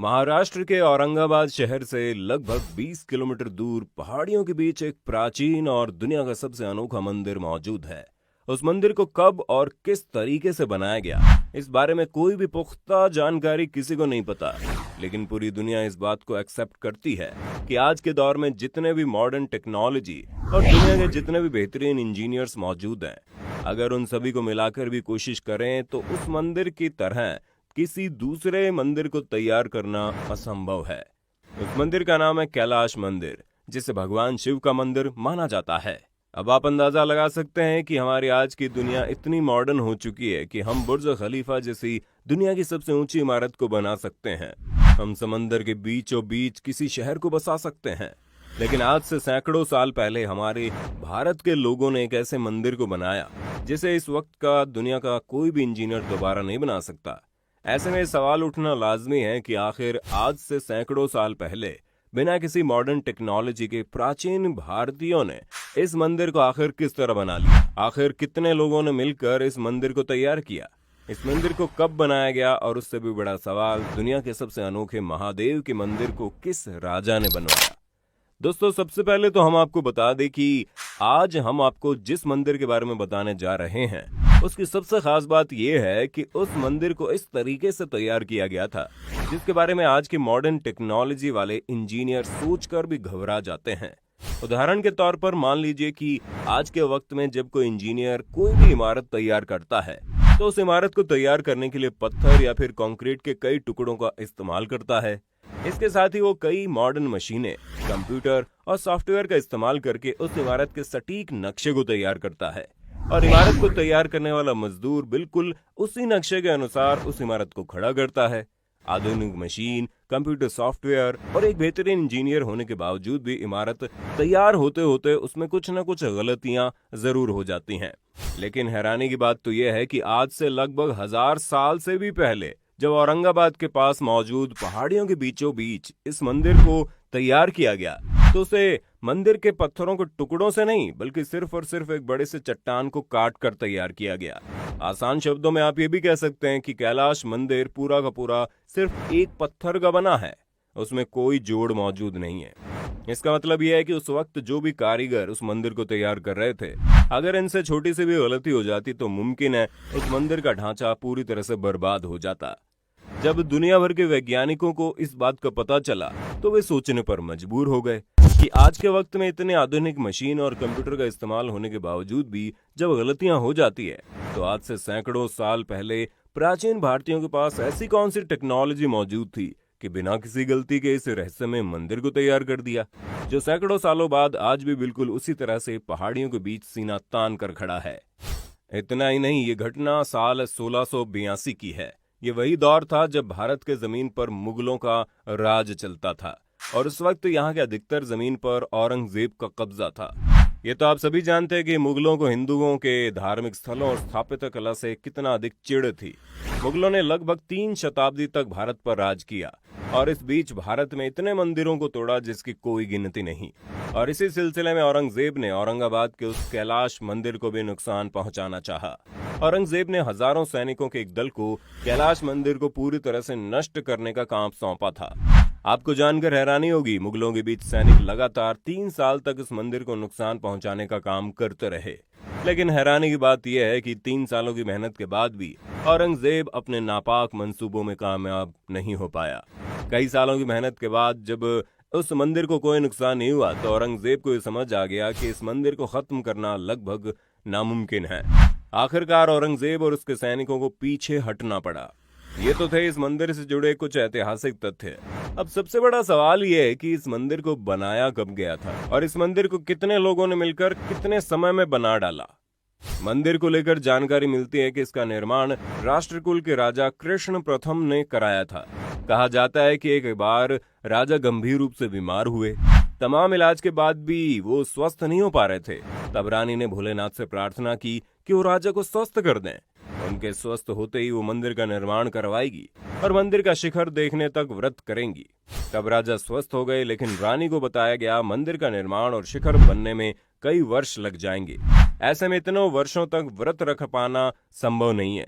महाराष्ट्र के औरंगाबाद शहर से लगभग 20 किलोमीटर दूर पहाड़ियों के बीच एक प्राचीन और दुनिया का सबसे अनोखा मंदिर मौजूद है। उस मंदिर को कब और किस तरीके से बनाया गया, इस बारे में कोई भी पुख्ता जानकारी किसी को नहीं पता। लेकिन पूरी दुनिया इस बात को एक्सेप्ट करती है कि आज के दौर में जितने भी मॉडर्न टेक्नोलॉजी और दुनिया के जितने भी बेहतरीन इंजीनियर्स मौजूद हैं, अगर उन सभी को मिलाकर भी कोशिश करें तो उस मंदिर की तरह किसी दूसरे मंदिर को तैयार करना असंभव है। उस मंदिर का नाम है कैलाश मंदिर, जिसे भगवान शिव का मंदिर माना जाता है। अब आप अंदाजा लगा सकते हैं कि हमारी आज की दुनिया इतनी मॉडर्न हो चुकी है कि हम बुर्ज खलीफा जैसी दुनिया की सबसे ऊंची इमारत को बना सकते हैं। हम समंदर के बीचों बीच किसी शहर को बसा सकते हैं। लेकिन आज से सैकड़ों साल पहले हमारे भारत के लोगों ने एक ऐसे मंदिर को बनाया जिसे इस वक्त का दुनिया का कोई भी इंजीनियर दोबारा नहीं बना सकता। ऐसे में सवाल उठना लाजमी है कि आखिर आज से सैकड़ों साल पहले बिना किसी मॉडर्न टेक्नोलॉजी के प्राचीन भारतीयों ने इस मंदिर को आखिर किस तरह बना लिया। आखिर कितने लोगों ने मिलकर इस मंदिर को तैयार किया, इस मंदिर को कब बनाया गया, और उससे भी बड़ा सवाल, दुनिया के सबसे अनोखे महादेव के मंदिर को किस राजा ने बनवाया। दोस्तों, सबसे पहले तो हम आपको बता दें कि आज हम आपको जिस मंदिर के बारे में बताने जा रहे हैं उसकी सबसे खास बात यह है कि उस मंदिर को इस तरीके से तैयार किया गया था जिसके बारे में आज के मॉडर्न टेक्नोलॉजी वाले इंजीनियर सोचकर भी घबरा जाते हैं। उदाहरण के तौर पर मान लीजिए कि आज के वक्त में जब कोई इंजीनियर कोई भी इमारत तैयार करता है तो उस इमारत को तैयार करने के लिए पत्थर या फिर कंक्रीट के कई टुकड़ों का इस्तेमाल करता है। इसके साथ ही वो कई मॉडर्न मशीनें, कंप्यूटर और सॉफ्टवेयर का इस्तेमाल करके उस इमारत के सटीक नक्शे को तैयार करता है, और इमारत को तैयार करने वाला मजदूर बिल्कुल उसी नक्शे के अनुसार उस इमारत को खड़ा करता है। आधुनिक मशीन, कंप्यूटर सॉफ्टवेयर और एक बेहतरीन इंजीनियर होने के बावजूद भी इमारत तैयार होते होते उसमें कुछ न कुछ गलतियां जरूर हो जाती हैं। लेकिन हैरानी की बात तो यह है कि आज से लगभग 1000 साल से भी पहले जब औरंगाबाद के पास मौजूद पहाड़ियों के बीचों बीच इस मंदिर को तैयार किया गया तो उसे मंदिर के पत्थरों के टुकड़ों से नहीं बल्कि सिर्फ और सिर्फ एक बड़े से चट्टान को काट कर तैयार किया गया। आसान शब्दों में आप ये भी कह सकते हैं कि कैलाश मंदिर पूरा का पूरा सिर्फ एक पत्थर का बना है, उसमें कोई जोड़ मौजूद नहीं है। इसका मतलब यह है कि उस वक्त जो भी कारीगर उस मंदिर को तैयार कर रहे थे, अगर इनसे छोटी सी भी गलती हो जाती तो मुमकिन है उस मंदिर का ढांचा पूरी तरह से बर्बाद हो जाता। जब दुनिया भर के वैज्ञानिकों को इस बात का पता चला तो वे सोचने पर मजबूर हो गए कि आज के वक्त में इतने आधुनिक मशीन और कंप्यूटर का इस्तेमाल होने के बावजूद भी जब गलतियां हो जाती है तो आज से सैकड़ों साल पहले प्राचीन भारतीयों के पास ऐसी कौन सी टेक्नोलॉजी मौजूद थी कि बिना किसी गलती के इस रहस्यमय मंदिर को तैयार कर दिया, जो सैकड़ों सालों बाद आज भी बिल्कुल उसी तरह से पहाड़ियों के बीच सीना तान कर खड़ा है। इतना ही नहीं, ये घटना साल 1682 की है। ये वही दौर था जब भारत के जमीन पर मुगलों का राज चलता था और उस वक्त यहाँ के अधिकतर जमीन पर औरंगजेब का कब्जा था। ये तो आप सभी जानते हैं कि मुगलों को हिंदुओं के धार्मिक स्थलों और स्थापत्य कला से कितना अधिक चिढ़ थी। मुगलों ने लगभग 3 शताब्दी तक भारत पर राज किया और इस बीच भारत में इतने मंदिरों को तोड़ा जिसकी कोई गिनती नहीं। और इसी सिलसिले में औरंगजेब ने औरंगाबाद के उस कैलाश मंदिर को भी नुकसान पहुंचाना चाहा। औरंगजेब ने हजारों सैनिकों के एक दल को कैलाश मंदिर को पूरी तरह से नष्ट करने का काम सौंपा था। आपको जानकर हैरानी होगी, मुगलों के बीच सैनिक लगातार 3 साल तक इस मंदिर को नुकसान पहुंचाने का काम करते रहे। लेकिन हैरानी की बात यह है कि 3 सालों की मेहनत के बाद भी औरंगजेब अपने नापाक मंसूबों में कामयाब नहीं हो पाया। कई सालों की मेहनत के बाद जब उस मंदिर को कोई नुकसान नहीं हुआ तो औरंगजेब को यह समझ आ गया कि इस मंदिर को खत्म करना लगभग नामुमकिन है। आखिरकार औरंगजेब और उसके सैनिकों को पीछे हटना पड़ा। ये तो थे इस मंदिर से जुड़े कुछ ऐतिहासिक तथ्य। अब सबसे बड़ा सवाल ये है कि इस मंदिर को बनाया कब गया था और इस मंदिर को कितने लोगों ने मिलकर कितने समय में बना डाला। मंदिर को लेकर जानकारी मिलती है कि इसका निर्माण राष्ट्रकूल के राजा कृष्ण प्रथम ने कराया था। कहा जाता है कि एक बार राजा गंभीर रूप से बीमार हुए। तमाम इलाज के बाद भी वो स्वस्थ नहीं हो पा रहे थे। तब रानी ने भोलेनाथ से प्रार्थना की कि वो राजा को स्वस्थ कर दें। उनके स्वस्थ होते ही वो मंदिर का निर्माण करवाएगी और मंदिर का शिखर देखने तक व्रत करेंगी। तब राजा स्वस्थ हो गए, लेकिन रानी को बताया गया मंदिर का निर्माण और शिखर बनने में कई वर्ष लग जाएंगे। ऐसे में इतने वर्षों तक व्रत रख पाना संभव नहीं है।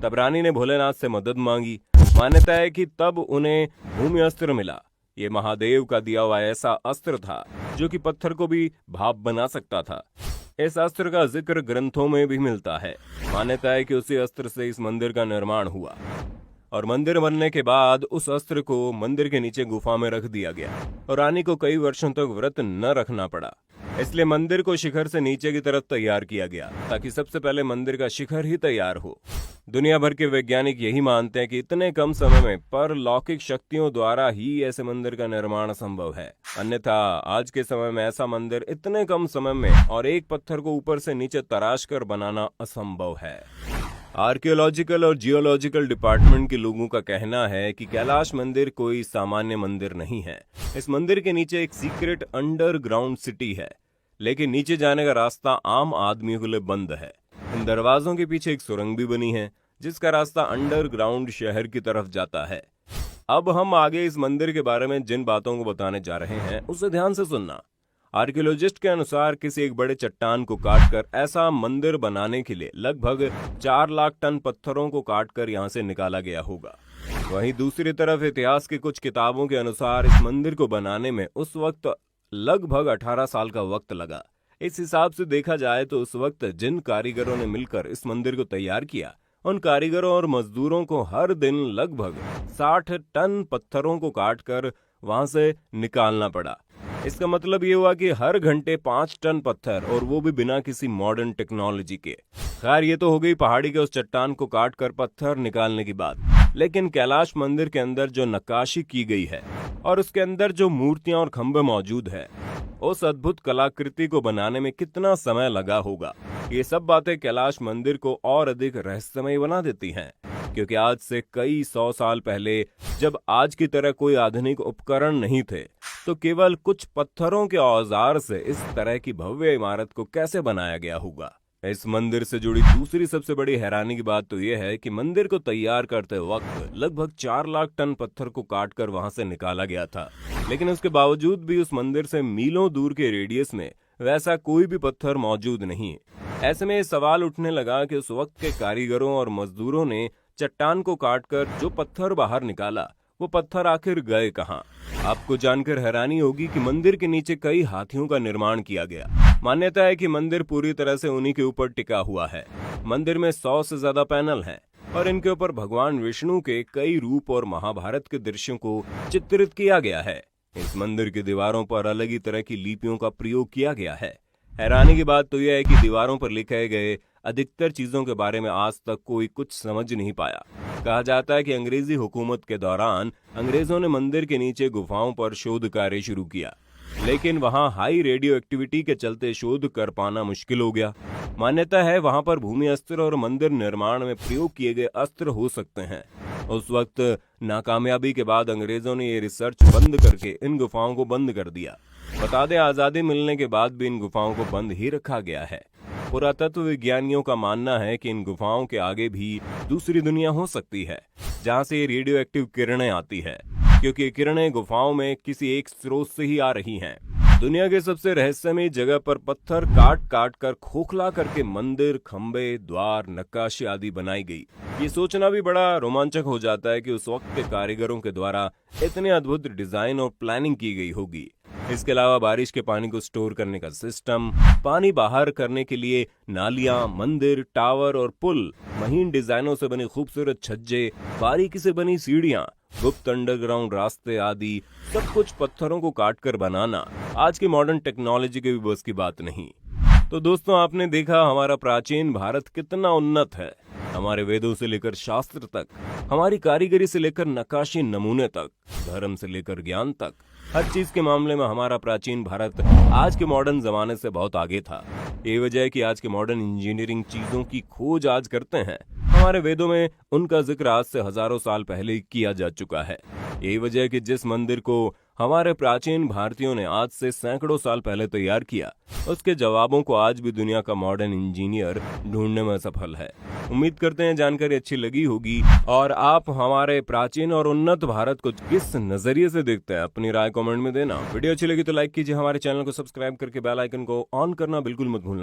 तब रानी ने भोलेनाथ से मदद मांगी। मान्यता है कि तब उन्हें भूमि अस्त्र मिला। ये महादेव का दिया हुआ ऐसा अस्त्र था जो कि पत्थर को भी भाप बना सकता था। इस अस्त्र का जिक्र ग्रंथों में भी मिलता है। मान्यता है कि उसी अस्त्र से इस मंदिर का निर्माण हुआ और मंदिर बनने के बाद उस अस्त्र को मंदिर के नीचे गुफा में रख दिया गया और रानी को कई वर्षों तक व्रत न रखना पड़ा। इसलिए मंदिर को शिखर से नीचे की तरफ तैयार किया गया ताकि सबसे पहले मंदिर का शिखर ही तैयार हो। दुनिया भर के वैज्ञानिक यही मानते हैं कि इतने कम समय में परलौकिक शक्तियों द्वारा ही ऐसे मंदिर का निर्माण संभव है। अन्यथा आज के समय में ऐसा मंदिर इतने कम समय में और एक पत्थर को ऊपर से नीचे तराश कर बनाना असंभव है। आर्कियोलॉजिकल और जियोलॉजिकल डिपार्टमेंट के लोगों का कहना है कि कैलाश मंदिर कोई सामान्य मंदिर नहीं है। इस मंदिर के नीचे एक सीक्रेट अंडरग्राउंड सिटी है, लेकिन नीचे जाने का रास्ता आम आदमियों के लिए बंद है। इन दरवाजों के पीछे एक सुरंग भी बनी है जिसका रास्ता अंडरग्राउंड शहर की तरफ जाता है। अब हम आगे इस मंदिर के बारे में जिन बातों को बताने जा रहे हैं उसे ध्यान से सुनना। आर्कियोलॉजिस्ट के अनुसार किसी एक बड़े चट्टान को काटकर ऐसा मंदिर बनाने के लिए लगभग 4 लाख टन पत्थरों को काटकर यहाँ से निकाला गया होगा। वहीं दूसरी तरफ इतिहास की कुछ किताबों के अनुसार इस मंदिर को बनाने में उस वक्त लगभग 18 साल का वक्त लगा। इस हिसाब से देखा जाए तो उस वक्त जिन कारीगरों ने मिलकर इस मंदिर को तैयार किया, उन कारीगरों और मजदूरों को हर दिन लगभग 60 टन पत्थरों को काटकर वहां से निकालना पड़ा। इसका मतलब ये हुआ कि हर घंटे 5 टन पत्थर, और वो भी बिना किसी मॉडर्न टेक्नोलॉजी के। खैर, ये तो हो गई पहाड़ी के उस चट्टान को काटकर पत्थर निकालने की बात, लेकिन कैलाश मंदिर के अंदर जो नक्काशी की गई है और उसके अंदर जो मूर्तियां और खंभे मौजूद है, उस अद्भुत कलाकृति को बनाने में कितना समय लगा होगा, ये सब बातें कैलाश मंदिर को और अधिक रहस्यमय बना देती हैं। क्योंकि आज से कई 100 साल पहले जब आज की तरह कोई आधुनिक उपकरण नहीं थे, तो केवल कुछ पत्थरों के औजार से इस तरह की भव्य इमारत को कैसे बनाया गया होगा। इस मंदिर से जुड़ी दूसरी सबसे बड़ी हैरानी की बात तो यह है कि मंदिर को तैयार करते वक्त लगभग 4 लाख टन पत्थर को काटकर वहां से निकाला गया था, लेकिन उसके बावजूद भी उस मंदिर से मीलों दूर के रेडियस में वैसा कोई भी पत्थर मौजूद नहीं। ऐसे में सवाल उठने लगा कि उस वक्त के कारीगरों और मजदूरों ने चट्टान को काटकर जो पत्थर बाहर निकाला, वो पत्थर आखिर गए कहां? आपको जानकर हैरानी होगी कि मंदिर के नीचे कई हाथियों का निर्माण किया गया। मान्यता है कि मंदिर पूरी तरह से उन्हीं के ऊपर टिका हुआ है। मंदिर में 100 से ज्यादा पैनल हैं और इनके ऊपर भगवान विष्णु के कई रूप और महाभारत के दृश्यों को चित्रित किया गया है। इस मंदिर की दीवारों पर अलग ही तरह की लिपियों का प्रयोग किया गया है। हैरानी की बात तो यह है कि दीवारों पर लिखे गए अधिकतर चीजों के बारे में आज तक कोई कुछ समझ नहीं पाया। कहा जाता है कि अंग्रेजी हुकूमत के दौरान अंग्रेजों ने मंदिर के नीचे गुफाओं पर शोध कार्य शुरू किया, लेकिन वहां हाई रेडियो एक्टिविटी के चलते शोध कर पाना मुश्किल हो गया। मान्यता है वहां पर भूमि अस्त्र और मंदिर निर्माण में प्रयोग किए गए अस्त्र हो सकते हैं। उस वक्त नाकामयाबी के बाद अंग्रेजों ने ये रिसर्च बंद करके इन गुफाओं को बंद कर दिया। बता दें, आजादी मिलने के बाद भी इन गुफाओं को बंद ही रखा गया है। पुरातत्व विज्ञानियों का मानना है कि इन गुफाओं के आगे भी दूसरी दुनिया हो सकती है जहां से रेडियो एक्टिव किरणें आती है, क्योंकि किरणें गुफाओं में किसी एक स्रोत से ही आ रही हैं। दुनिया के सबसे रहस्यमय जगह पर पत्थर काट काट कर खोखला करके मंदिर, खंबे, द्वार, नक्काशी आदि बनाई गई। ये सोचना भी बड़ा रोमांचक हो जाता है कि उस वक्त के कारीगरों के द्वारा इतने अद्भुत डिजाइन और प्लानिंग की गई होगी। इसके अलावा बारिश के पानी को स्टोर करने का सिस्टम, पानी बाहर करने के लिए नालियां, मंदिर, टावर और पुल, महीन डिजाइनों से बनी खूबसूरत छज्जे, बारीकी से बनी सीढ़ियां, गुप्त अंडरग्राउंड रास्ते आदि सब कुछ पत्थरों को काटकर बनाना आज की मॉडर्न टेक्नोलॉजी के भी बस की बात नहीं। तो दोस्तों, आपने देखा हमारा प्राचीन भारत कितना उन्नत है। हमारे वेदों से लेकर शास्त्र तक, हमारी कारीगरी से लेकर नक्काशी नमूने तक, धर्म से लेकर ज्ञान तक, हर चीज के मामले में हमारा प्राचीन भारत आज के मॉडर्न जमाने से बहुत आगे था। ये वजह है कि आज के मॉडर्न इंजीनियरिंग चीजों की खोज आज करते हैं। हमारे वेदों में उनका जिक्र आज से हजारों साल पहले किया जा चुका है। यही वजह है कि जिस मंदिर को हमारे प्राचीन भारतीयों ने आज से सैकड़ों साल पहले तैयार किया, उसके जवाबों को आज भी दुनिया का मॉडर्न इंजीनियर ढूंढने में सफल है। उम्मीद करते हैं जानकारी अच्छी लगी होगी और आप हमारे प्राचीन और उन्नत भारत को किस नजरिए से देखते हैं, अपनी राय कमेंट में देना। वीडियो अच्छी लगी तो लाइक कीजिए, हमारे चैनल को सब्सक्राइब करके बेल आइकन को ऑन करना बिल्कुल मत भूलना।